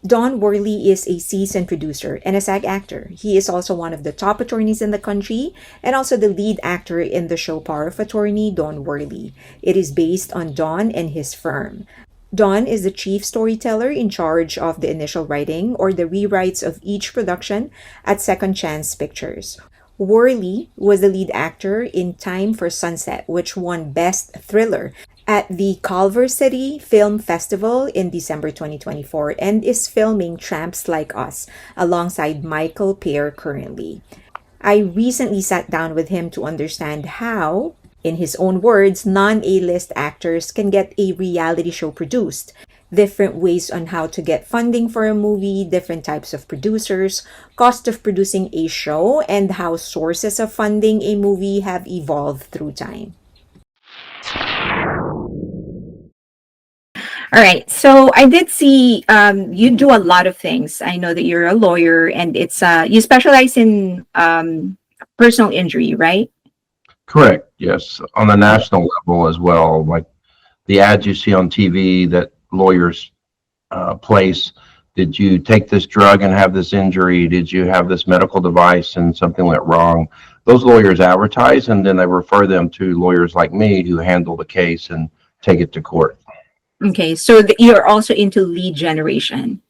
Don Worley is a seasoned producer and a SAG actor. He is also one of the top attorneys in the country and also the lead actor in the show Power of Attorney, Don Worley. It is based on Don and his firm. Don is the chief storyteller in charge of the initial writing or the rewrites of each production at Second Chance Pictures. Worley was the lead actor in Time for Sunset, which won Best Thriller at the Culver City Film Festival in December 2024 and is filming Tramps Like Us alongside Michael Pear currently. I recently sat down with him to understand how, in his own words, non A-list actors can get a reality show produced, different ways on how to get funding for a movie, different types of producers, cost of producing a show, and how sources of funding a movie have evolved through time. All right. So I did see you do a lot of things. I know that you're a lawyer and it's you specialize in personal injury, right? Correct. Yes, on the national level as well, like the ads you see on TV that lawyers place. Did you take this drug and have this injury? Did you have this medical device and something went wrong? Those lawyers advertise and then they refer them to lawyers like me who handle the case and take it to court. Okay. So you're also into lead generation.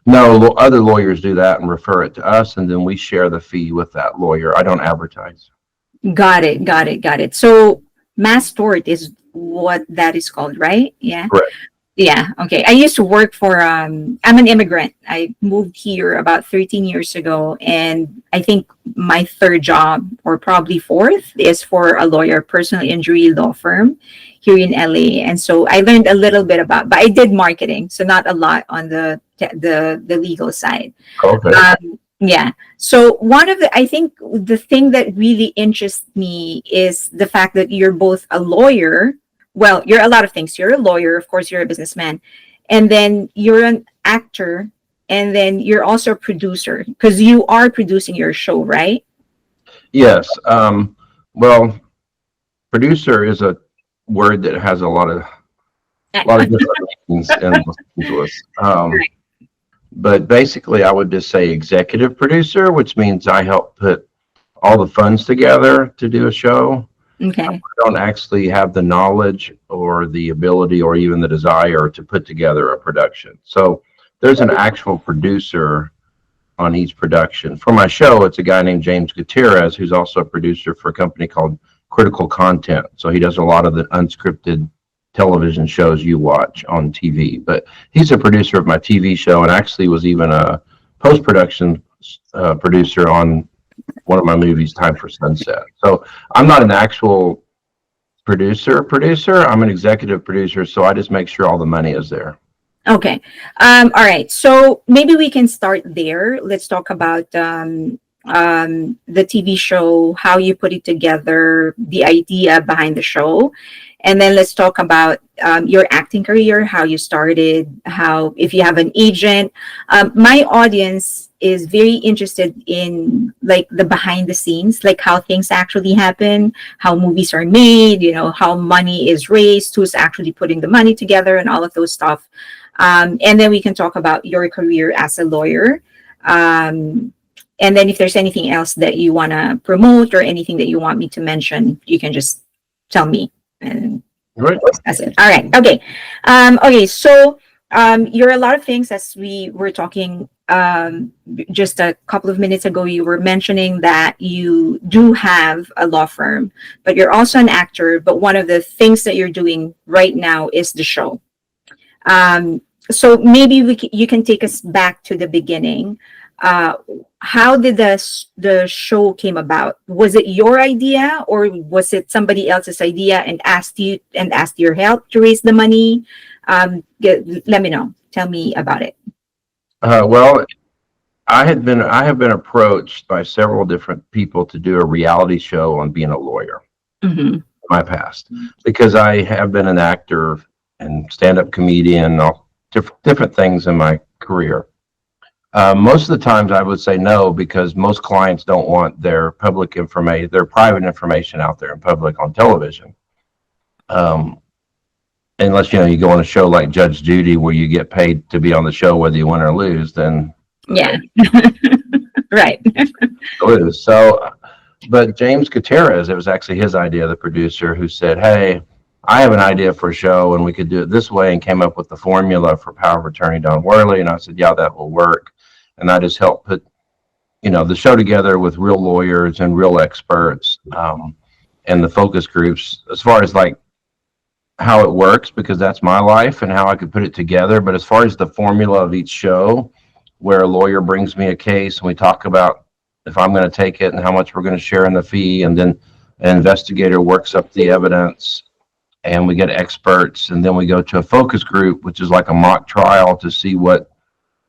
No, other lawyers do that and refer it to us, and then we share the fee with that lawyer. I don't advertise. Got it. Got it. Got it. So mass tort is what that is called, right? Yeah. Correct. Yeah. Okay. I used to work for, I'm an immigrant. I moved here about 13 years ago. And I think my third job, or probably fourth, is for a lawyer, personal injury law firm here in LA. And so I learned a little bit about, but I did marketing. So not a lot on the legal side. Okay. Yeah. So one of the, I think the thing that really interests me is the fact that you're both a lawyer. Well, you're a lot of things. You're a lawyer, of course, you're a businessman, and then you're an actor, and then you're also a producer because you are producing your show, right? Yes. Well, producer is a word that has a lot of different meanings in listening to us. But basically, I would just say executive producer, which means I help put all the funds together to do a show. Okay. I don't actually have the knowledge or the ability or even the desire to put together a production. So there's an actual producer on each production. For my show, it's a guy named James Gutierrez, who's also a producer for a company called Critical Content. So he does a lot of the unscripted television shows you watch on TV. But he's a producer of my TV show and actually was even a post-production producer on one of my movies, Time for Sunset. So I'm not an actual producer. I'm an executive producer, so I just make sure all the money is there. Okay. All right. So maybe we can start there. Let's talk about the TV show, how you put it together, the idea behind the show. And then let's talk about your acting career, how you started, how, if you have an agent. My audience is very interested in like the behind the scenes, like how things actually happen, how movies are made, you know, how money is raised, who's actually putting the money together and all of those stuff. And then we can talk about your career as a lawyer. And then if there's anything else that you want to promote or anything that you want me to mention, you can just tell me. And Right. that's it. All right. Okay. Okay. So you're a lot of things, as we were talking just a couple of minutes ago. You were mentioning that you do have a law firm, but you're also an actor. But one of the things that you're doing right now is the show. So maybe you can take us back to the beginning. How did the show came about? Was it your idea or was it somebody else's idea and asked your help to raise the money? Let me know. Tell me about it. Well, I have been approached by several different people to do a reality show on being a lawyer Mm-hmm. in my past because I have been an actor and stand-up comedian, all different things in my career. Most of the times I would say no because most clients don't want their public information, their private information out there in public on television. unless, you go on a show like Judge Judy where you get paid to be on the show whether you win or lose, then Yeah. Right. lose. So, but James Gutierrez, it was actually his idea, the producer, who said, "Hey, I have an idea for a show and we could do it this way," and came up with the formula for Power of Attorney Don Worley. And I said, "Yeah, that will work." And I just helped put, the show together with real lawyers and real experts, and the focus groups as far as like how it works, because that's my life and how I could put it together. But as far as the formula of each show, where a lawyer brings me a case and we talk about if I'm going to take it and how much we're going to share in the fee, and then an investigator works up the evidence and we get experts, and then we go to a focus group, which is like a mock trial to see what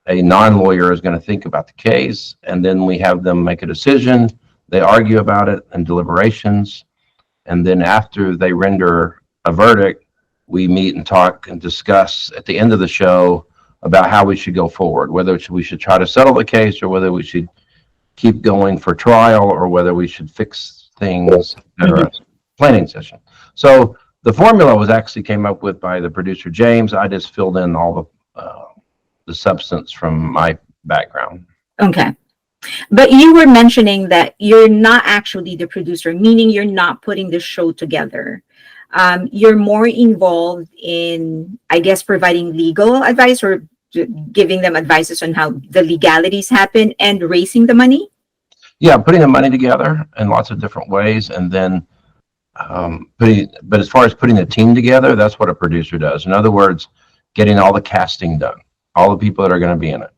a non-lawyer is going to think about the case, and then we have them make a decision. They argue about it in deliberations, and then after they render a verdict, we meet and talk and discuss at the end of the show about how we should go forward, whether we should try to settle the case or whether we should keep going for trial or whether we should fix things, etc. Planning session. So the formula was actually came up with by the producer James. I just filled in all the substance from my background. Okay. But you were mentioning that you're not actually the producer, meaning you're not putting the show together. You're more involved in, I guess, providing legal advice or giving them advices on how the legalities happen and raising the money. Yeah, putting the money together in lots of different ways, and then but as far as putting the team together, that's what a producer does. In other words, getting all the casting done, all the people that are going to be in it,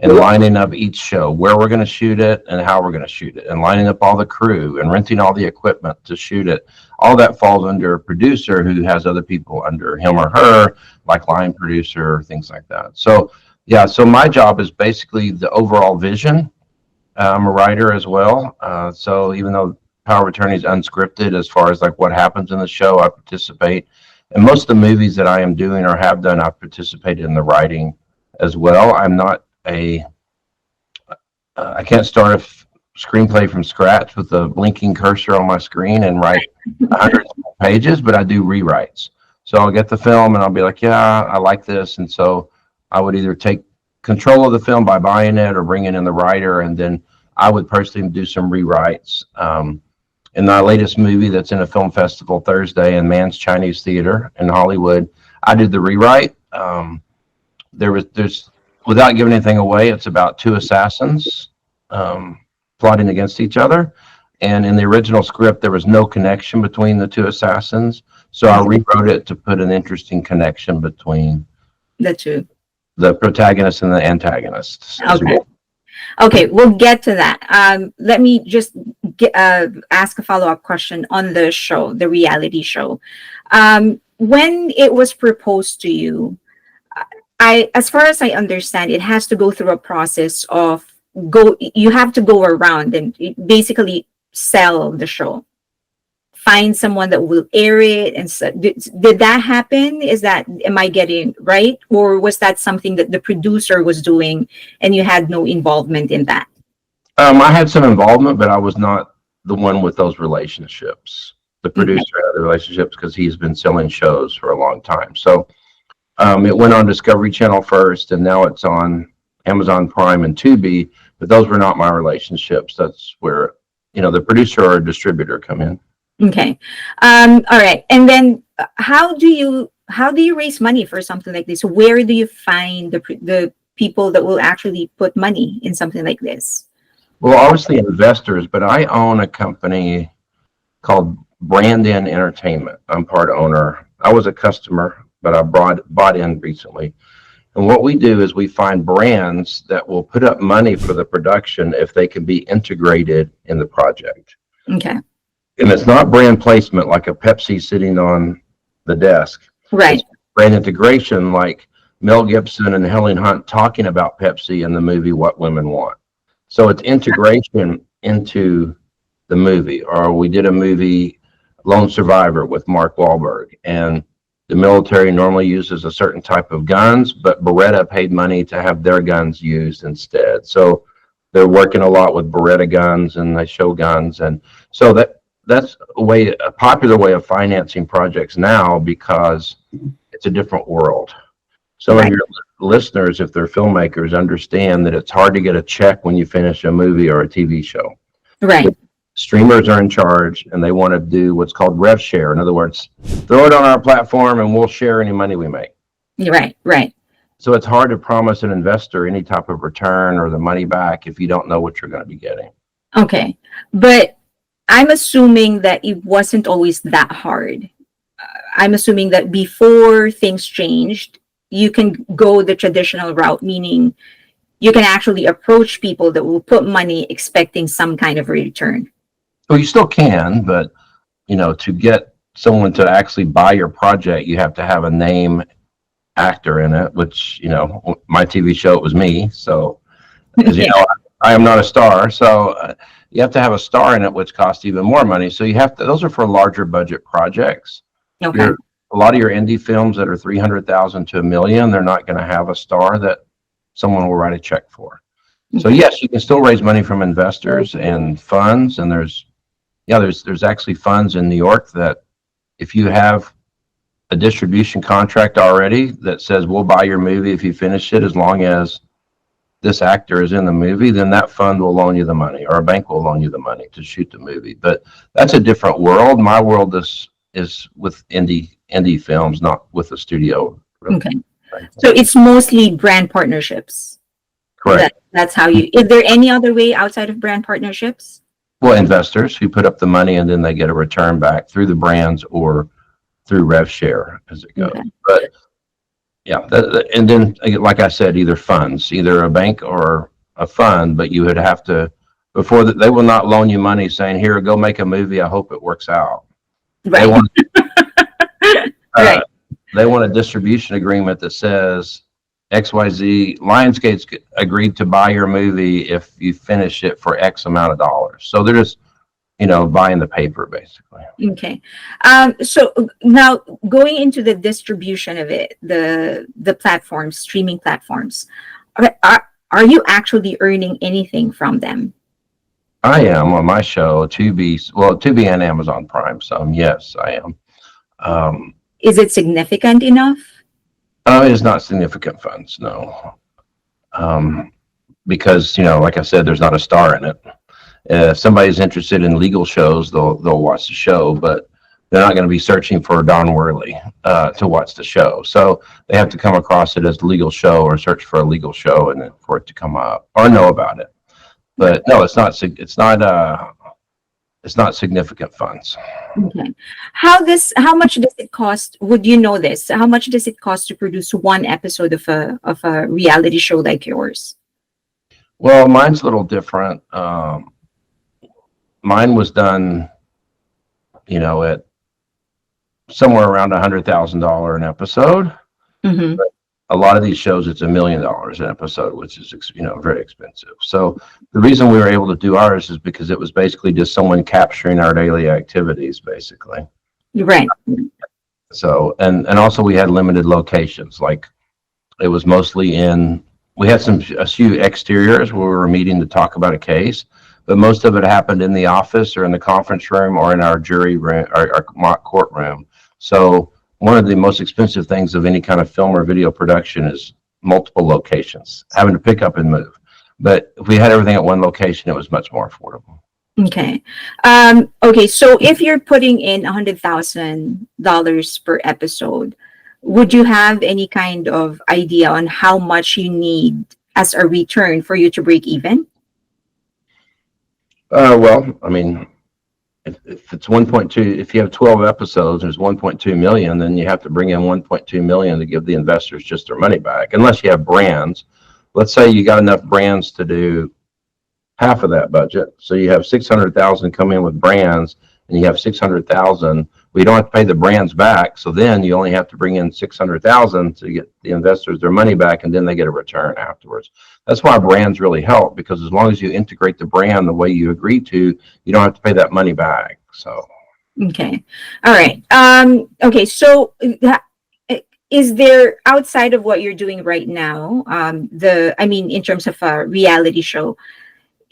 and lining up each show, where we're going to shoot it and how we're going to shoot it, and lining up all the crew and renting all the equipment to shoot it. All that falls under a producer who has other people under him or her, like line producer, things like that. So yeah, so my job is basically the overall vision. I'm a writer as well. So even though Power of Attorney is unscripted as far as like what happens in the show, I participate. And most of the movies that I am doing or have done, I've participated in the writing as well. I'm not I can't start a screenplay from scratch with a blinking cursor on my screen and write hundreds of pages, but I do rewrites. So I'll get the film and I'll be like, yeah, I like this. And so I would either take control of the film by buying it or bringing in the writer, and then I would personally do some rewrites. In my latest movie that's in a film festival Thursday in Mann's Chinese Theater in Hollywood, I did the rewrite. There's without giving anything away, it's about two assassins plotting against each other. And in the original script, there was no connection between the two assassins. So I rewrote it to put an interesting connection between The two. the protagonist and the antagonist. Okay. Okay, we'll get to that. Let me just ask a follow-up question on the show, the reality show. When it was proposed to you, as far as I understand, it has to go through a process of you have to go around and basically sell the show, find someone that will air it. And so, did that happen? Am I getting right? Or was that something that the producer was doing and you had no involvement in that? I had some involvement, but I was not the one with those relationships. The producer had the relationships because he's been selling shows for a long time. So it went on Discovery Channel first, and now it's on Amazon Prime and Tubi, but those were not my relationships. That's where, the producer or distributor come in. Okay. All right. And then how do you raise money for something like this? Where do you find the people that will actually put money in something like this? Well, obviously investors, but I own a company called Brandon Entertainment. I'm part owner. I was a customer, but I bought in recently. And what we do is we find brands that will put up money for the production if they can be integrated in the project. Okay. And it's not brand placement like a Pepsi sitting on the desk. Right. It's brand integration like Mel Gibson and Helen Hunt talking about Pepsi in the movie What Women Want. So it's integration into the movie. Or we did a movie, Lone Survivor, with Mark Wahlberg. And the military normally uses a certain type of guns, but Beretta paid money to have their guns used instead. So they're working a lot with Beretta guns, and they show guns. And so that's a popular way of financing projects now, because it's a different world. Some of Right. your listeners, if they're filmmakers, understand that it's hard to get a check when you finish a movie or a TV show. Right. Streamers are in charge and they want to do what's called rev share. In other words, throw it on our platform and we'll share any money we make. Right. Right. So it's hard to promise an investor any type of return or the money back if you don't know what you're going to be getting. Okay. But I'm assuming that it wasn't always that hard. I'm assuming that before things changed, you can go the traditional route, meaning you can actually approach people that will put money expecting some kind of return. Well, you still can, but to get someone to actually buy your project, you have to have a name actor in it, which, my TV show, it was me. So, as you know, I am not a star. So you have to have a star in it, which costs even more money. So those are for larger budget projects. Okay. A lot of your indie films that are 300,000 to $1 million, they're not going to have a star that someone will write a check for. So yes, you can still raise money from investors and funds. And there's actually funds in New York that if you have a distribution contract already that says we'll buy your movie if you finish it, as long as this actor is in the movie, then that fund will loan you the money, or a bank will loan you the money to shoot the movie. But that's a different world. My world is with indie films, not with the studio. Really. Okay. So it's mostly brand partnerships. Correct. That's how is there any other way outside of brand partnerships? Well, investors who put up the money and then they get a return back through the brands or through rev share as it goes. Okay. But yeah, and then like I said, either funds, either a bank or a fund, but you would have to, they will not loan you money saying, here, go make a movie, I hope it works out. Right. They want a distribution agreement that says XYZ, Lionsgate's agreed to buy your movie if you finish it for X amount of dollars. So they're just, buying the paper basically. Okay. So now going into the distribution of it, the platforms, streaming platforms, are you actually earning anything from them? I am on my show, Tubi and Amazon Prime. So yes, I am. Is it significant enough? It's not significant funds, no. Because, like I said, there's not a star in it. If somebody's interested in legal shows, they'll watch the show, but they're not going to be searching for Don Worley to watch the show. So they have to come across it as a legal show or search for a legal show and then for it to come up or know about it. But no, it's not significant funds. Okay. How much does it cost? Would you know this? How much does it cost to produce one episode of a reality show like yours? Well, mine's a little different. Mine was done, at somewhere around $100,000 an episode. Mm-hmm. But a lot of these shows, it's $1 million an episode, which is, very expensive. So the reason we were able to do ours is because it was basically just someone capturing our daily activities, basically. Right. So, and also we had limited locations. Like it was mostly we had a few exteriors where we were meeting to talk about a case, but most of it happened in the office or in the conference room or in our jury room, our mock courtroom. So one of the most expensive things of any kind of film or video production is multiple locations, having to pick up and move. But if we had everything at one location, it was much more affordable. Okay. Okay. So if you're putting in $100,000 per episode, would you have any kind of idea on how much you need as a return for you to break even? Well, I mean, if it's 1.2, if you have 12 episodes, there's 1.2 million, then you have to bring in 1.2 million to give the investors just their money back, unless you have brands. Let's say you got enough brands to do half of that budget. So you have 600,000 come in with brands and you have 600,000. We don't have to pay the brands back. So then you only have to bring in 600,000 to get the investors their money back, and then they get a return afterwards. That's why brands really help, because as long as you integrate the brand the way you agreed to, you don't have to pay that money back. So. Okay. All right. Okay. So is there, outside of what you're doing right now, in terms of a reality show,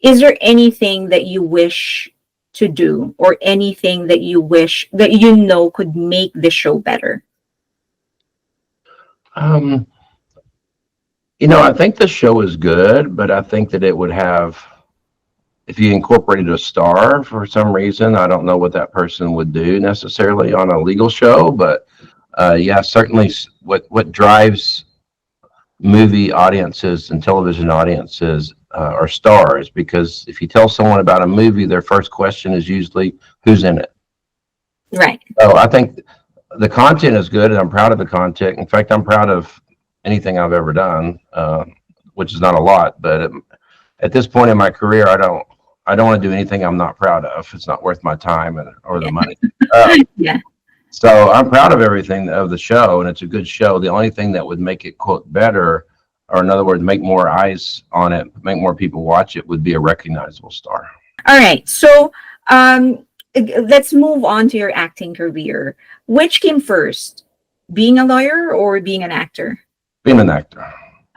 is there anything that you wish to do, or anything that you wish that could make the show better? Um, I think the show is good, but I think that it would have, if you incorporated a star for some reason, I don't know what that person would do necessarily on a legal show, but yeah, certainly what drives movie audiences and television audiences are stars, because if you tell someone about a movie, their first question is usually who's in it. Right. So I think the content is good, and I'm proud of the content. In fact, I'm proud of anything I've ever done, which is not a lot. But at this point in my career, I don't want to do anything I'm not proud of. It's not worth my time or the Yeah. money. Uh, Yeah. so I'm proud of everything of the show, and it's a good show. The only thing that would make it quote better, or in other words, make more eyes on it, make more people watch it, would be a recognizable star. All right. So let's move on to your acting career. Which came first, being a lawyer or being an actor? Being an actor.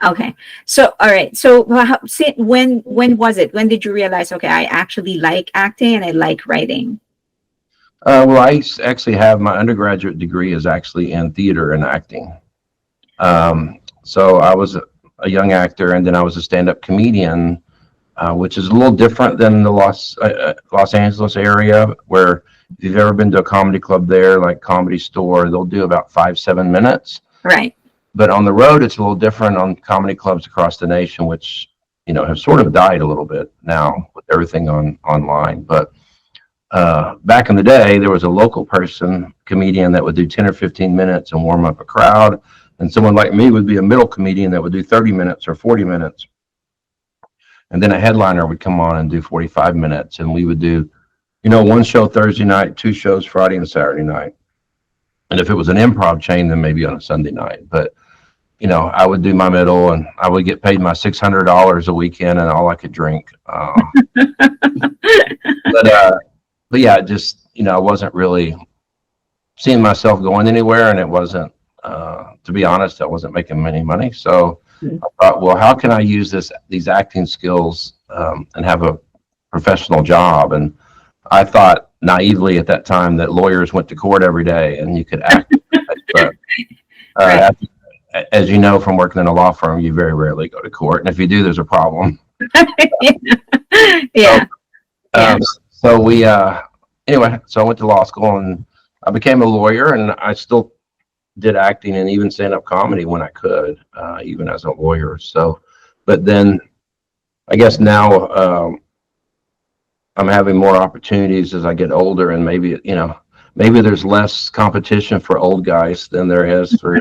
Okay. So, all right. So, when was it? When did you realize, okay, I actually like acting and I like writing? Well, actually have my undergraduate degree is actually in theater and acting. So I was a young actor, and then I was a stand-up comedian, which is a little different than the Los Angeles area, where if you've ever been to a comedy club there, like Comedy Store, they'll do about 5-7 minutes. Right. But on the road, it's a little different on comedy clubs across the nation, which have sort of died a little bit now with everything online. But back in the day, there was a local comedian that would do 10 or 15 minutes and warm up a crowd. And someone like me would be a middle comedian that would do 30 minutes or 40 minutes. And then a headliner would come on and do 45 minutes. And we would do, one show Thursday night, two shows Friday and Saturday night. And if it was an improv chain, then maybe on a Sunday night. But, I would do my middle, and I would get paid my $600 a weekend and all I could drink. But yeah, just, I wasn't really seeing myself going anywhere, and it wasn't, to be honest, I wasn't making any money. So I thought, well, how can I use these acting skills and have a professional job? And I thought naively at that time that lawyers went to court every day and you could act. But Right. as you know from working in a law firm, you very rarely go to court, and if you do, there's a problem. Yeah. Um, so anyway, so I went to law school and I became a lawyer, and I still did acting and even stand-up comedy when I could, even as a lawyer. So, but then I guess now I'm having more opportunities as I get older, and maybe there's less competition for old guys than there is for.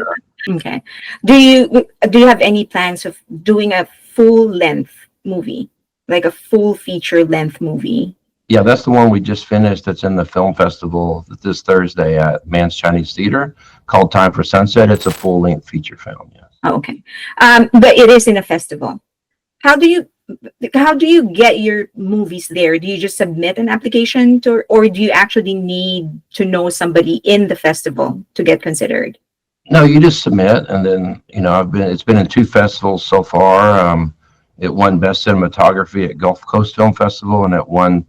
Okay. Do you have any plans of doing a full length movie, like a full feature length movie? Yeah, that's the one we just finished. That's in the film festival this Thursday at Man's Chinese Theater, called Time for Sunset. It's a full-length feature film. Yes. Oh, okay. But it is in a festival. How do you get your movies there? Do you just submit an application or do you actually need to know somebody in the festival to get considered? No, you just submit, and then it's been in 2 festivals so far. It won Best Cinematography at Gulf Coast Film Festival, and it won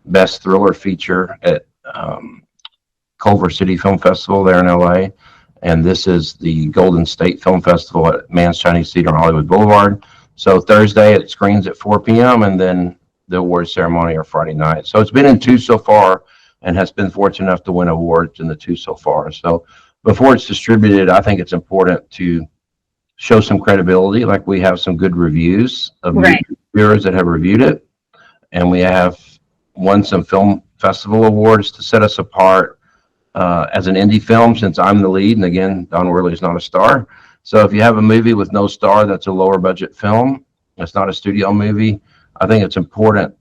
Best Thriller Feature at Culver City Film Festival there in LA. And this is the Golden State Film Festival at Man's Chinese Theater on Hollywood Boulevard. So Thursday it screens at 4 p.m. and then the award ceremony are Friday night. So it's been in 2 so far, and has been fortunate enough to win awards in the 2 so far. So before it's distributed, I think it's important to show some credibility. Like, we have some good reviews of Right. reviewers that have reviewed it, and we have won some film festival awards to set us apart as an indie film, since I'm the lead. And again, Don Worley is not a star. So if you have a movie with no star, that's a lower budget film. It's not a studio movie. I think it's important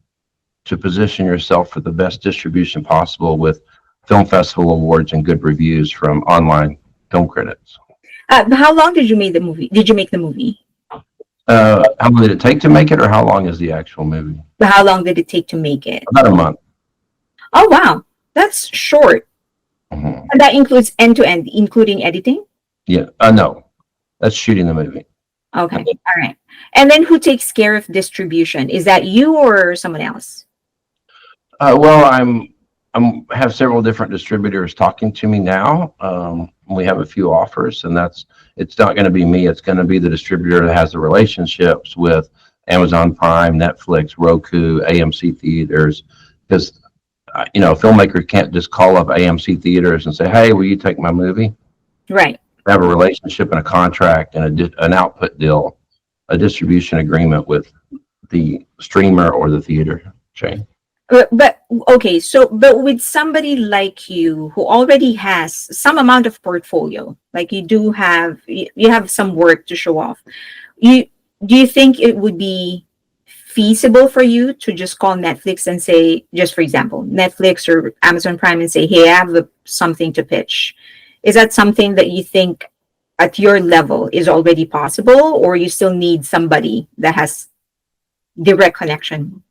to position yourself for the best distribution possible with film festival awards and good reviews from online film critics. How long did you make the movie? Did you make the movie? How long did it take to make it, or how long is the actual movie? How long did it take to make it? About a month. Oh, wow. That's short. Mhm. And that includes end to end, including editing? Yeah. No, that's shooting the movie. Okay. All right. And then who takes care of distribution? Is that you or someone else? Well, I'm have several different distributors talking to me now. We have a few offers, and it's not going to be me. It's going to be the distributor that has the relationships with Amazon Prime, Netflix, Roku, AMC theaters. Because a filmmaker can't just call up AMC theaters and say, "Hey, will you take my movie?" Right. They have a relationship and a contract and an output deal, a distribution agreement with the streamer or the theater chain. But okay, but with somebody like you who already has some amount of portfolio, like you have some work to show off. You Do you think it would be feasible for you to just call Netflix and say, just for example, Netflix or Amazon Prime, and say, "Hey, I have something to pitch." Is that something that you think at your level is already possible, or you still need somebody that has direct connection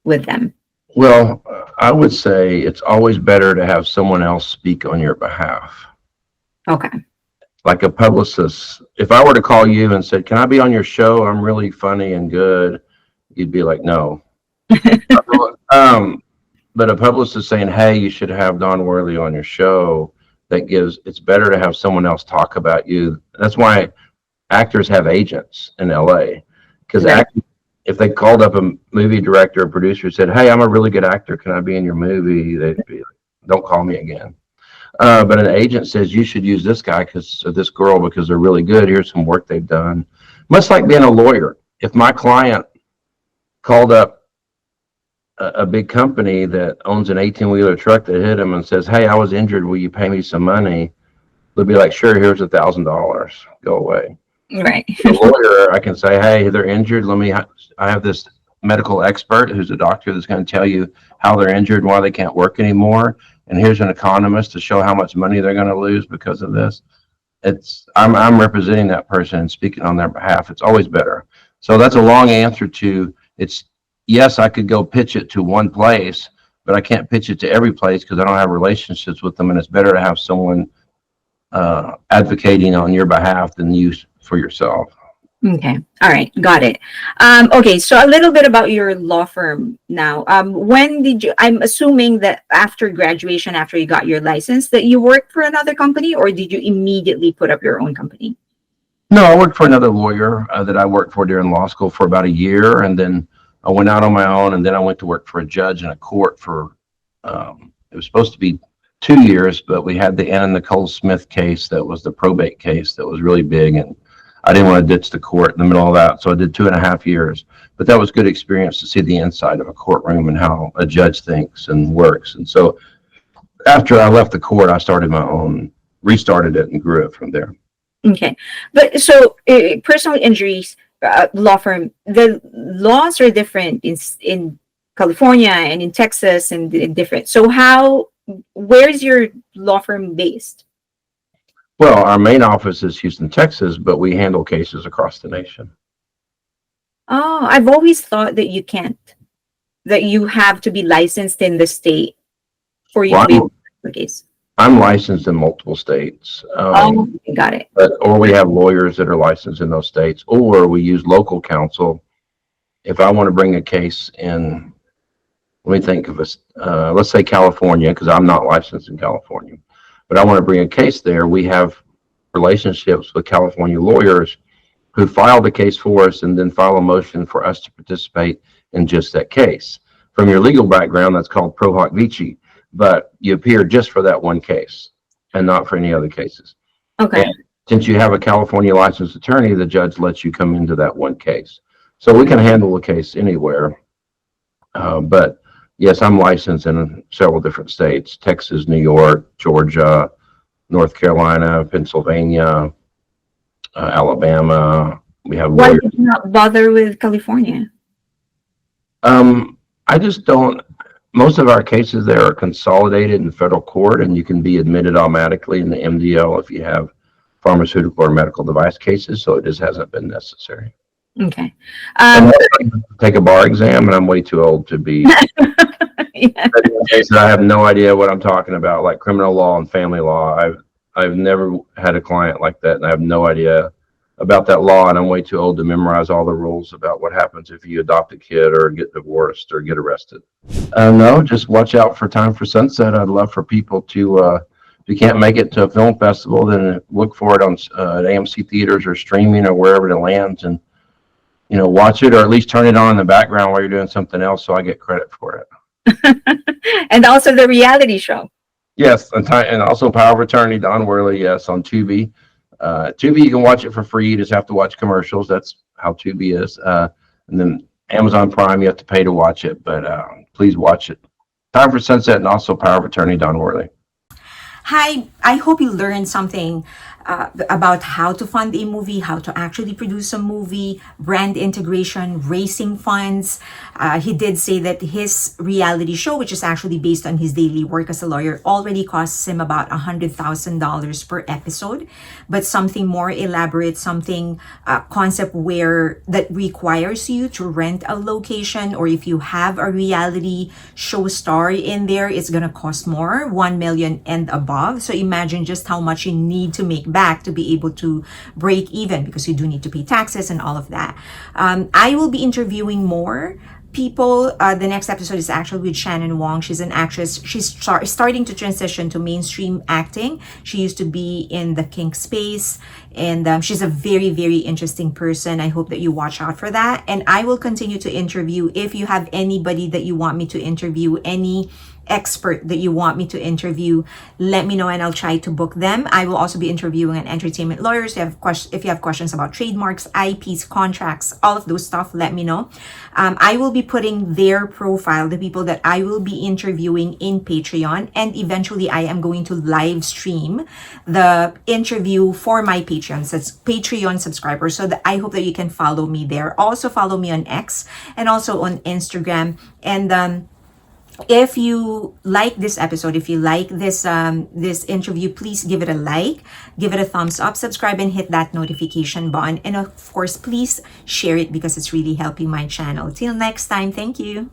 with them? Well, I would say it's always better to have someone else speak on your behalf. Okay. Like a publicist. If I were to call you and said, "Can I be on your show? I'm really funny and good," you'd be like, "No." But a publicist saying, "Hey, you should have Don Worley on your show," it's better to have someone else talk about you. That's why actors have agents in LA. Because Right. if they called up a movie director or producer and said, "Hey, I'm a really good actor. Can I be in your movie?" They'd be like, "Don't call me again." But an agent says, "You should use this guy or this girl because they're really good. Here's some work they've done." Much like being a lawyer. If my client called up a big company that owns an 18-wheeler truck that hit him and says, "Hey, I was injured. Will you pay me some money?" They'll be like, "Sure, here's $1,000. Go away." Right. The lawyer, I can say, "Hey, they're injured. I have this medical expert who's a doctor that's going to tell you how they're injured and why they can't work anymore. And here's an economist to show how much money they're going to lose because of this." I'm representing that person and speaking on their behalf. It's always better. So that's a long answer to yes, I could go pitch it to one place, but I can't pitch it to every place because I don't have relationships with them. And it's better to have someone advocating on your behalf than you for yourself. Okay. All right. Got it. Okay. So a little bit about your law firm now. When did I'm assuming that after graduation, after you got your license, that you worked for another company, or did you immediately put up your own company? No, I worked for another lawyer that I worked for during law school for about a year. And then I went out on my own, and then I went to work for a judge in a court for, it was supposed to be 2 years, but we had the Anna Nicole Smith case that was the probate case that was really big. And I didn't want to ditch the court in the middle of that. So I did 2.5 years. But that was good experience to see the inside of a courtroom and how a judge thinks and works. And so after I left the court, I started my own, restarted it, and grew it from there. Okay. But so personal injuries law firm, the laws are different in California and in Texas and different. So where's your law firm based? Well, our main office is Houston, Texas, but we handle cases across the nation. Oh, I've always thought that you can't, that you have to be licensed in the state for you to be able to do the case. I'm licensed in multiple states. Got it. Or we have lawyers that are licensed in those states, or we use local counsel. If I want to bring a case in, let me think of let's say California, because I'm not licensed in California, but I want to bring a case there. We have relationships with California lawyers who file the case for us and then file a motion for us to participate in just that case. From your legal background, that's called pro hoc vici, but you appear just for that one case and not for any other cases. Okay. And since you have a California licensed attorney, the judge lets you come into that one case. So we can handle a case anywhere. But yes, I'm licensed in several different states: Texas, New York, Georgia, North Carolina, Pennsylvania, Alabama. We have Why lawyers. did you not bother with California? I just don't. Most of our cases there are consolidated in federal court, and you can be admitted automatically in the MDL if you have pharmaceutical or medical device cases. So it just hasn't been necessary. Okay. Take a bar exam, and I'm way too old to be. Yeah. Cases I have no idea what I'm talking about, like criminal law and family law. I've never had a client like that, and I have no idea about that law, and I'm way too old to memorize all the rules about what happens if you adopt a kid or get divorced or get arrested. No, just watch out for Time for Sunset. I'd love for people to, if you can't make it to a film festival, then look for it on at AMC theaters or streaming or wherever it lands, and watch it, or at least turn it on in the background while you're doing something else, so I get credit for it. And also the reality show. Yes, and also Power of Attorney, Don Worley, yes, on Tubi. Tubi, you can watch it for free. You just have to watch commercials. That's how Tubi is. And then Amazon Prime, you have to pay to watch it, but please watch it. Time for Sunset and also Power of Attorney, Don Worley. Hi, I hope you learned something about how to fund a movie, how to actually produce a movie, brand integration, raising funds. He did say that his reality show, which is actually based on his daily work as a lawyer, already costs him about $100,000 per episode. But something more elaborate, something concept where that requires you to rent a location, or if you have a reality show star in there, it's gonna cost more, 1 million and above. So imagine just how much you need to make back to be able to break even, because you do need to pay taxes and all of that. I will be interviewing more people. The next episode is actually with Shannon Wong. She's an actress. She's starting to transition to mainstream acting. She used to be in the kink space, and she's a very, very interesting person. I hope that you watch out for that. And I will continue to interview. If you have anybody that you want me to interview, any expert that you want me to interview, let me know and I'll try to book them. I will also be interviewing an entertainment lawyer. So if you have questions about trademarks, IPs, contracts, all of those stuff, let me know. I will be putting their profile, the people that I will be interviewing, in Patreon, and eventually I am going to live stream the interview for my Patreons, that's Patreon subscribers. So that I hope that you can follow me there. Also follow me on X and also on Instagram. And if you like this episode, if you like this this interview, please give it a like, give it a thumbs up, subscribe, and hit that notification button. And of course, please share it because it's really helping my channel. Till next time, thank you.